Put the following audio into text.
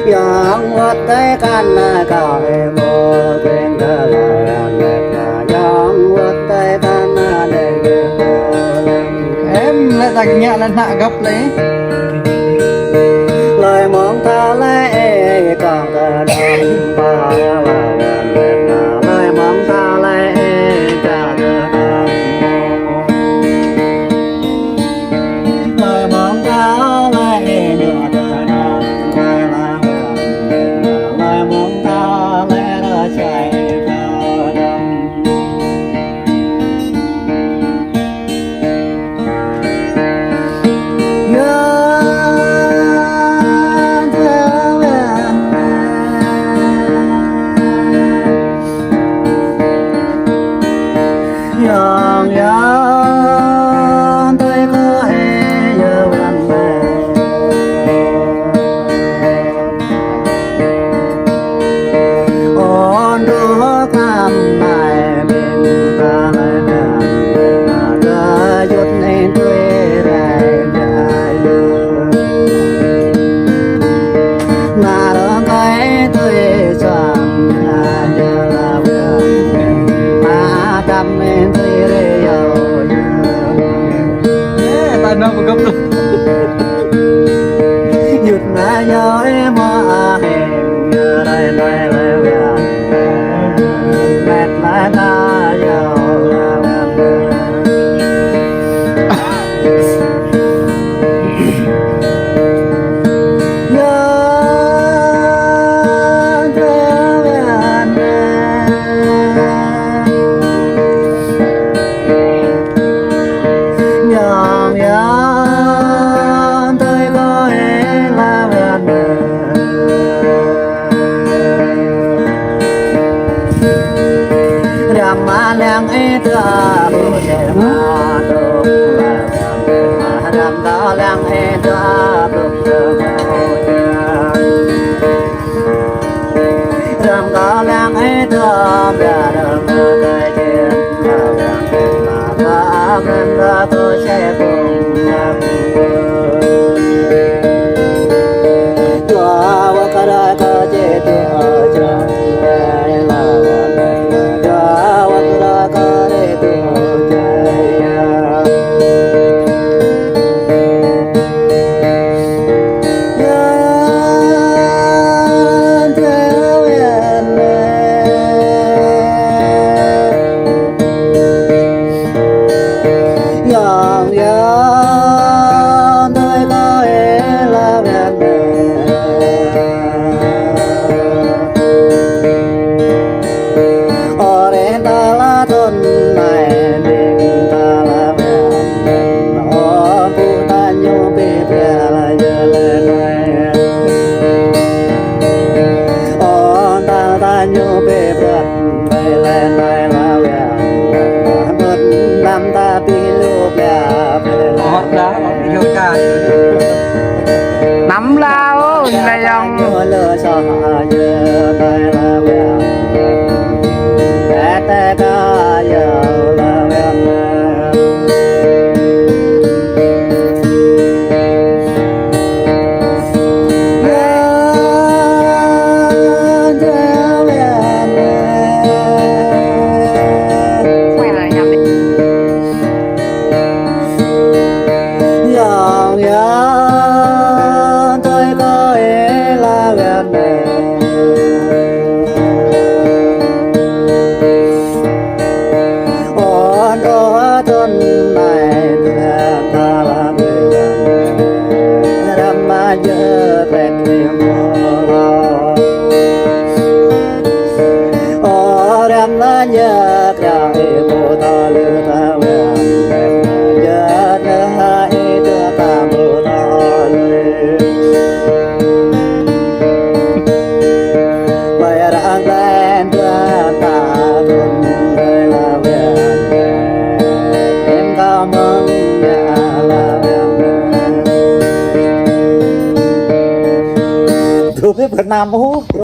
yang vật tay can cõi mô quên thơ yang vật tay can em lại dành nhẹ là nạ gấp lấy lời mong ta lấy còn ta đón ba lời mong ta lấy cả lời mong ta lấy nửa đời lời mong ta lấy đã chạy vào đông yang yang tôi có hay giờ gần ôn đô cam mai bên ta lại nè ta chút nên tôi lại mà đó cái tôi chọn giờ là mà đam mê tôi tài năng mà gấp được nhụt mà nhớ em mà hẹn nhớ đây đây đây mệt lại ta giàu yang itu aku jangan lupa dalam dalam itu aku dalam dalam itu dalam kejadian dalam aku sebut doa wakara kejadian nắm lao này dòng Việt Nam hú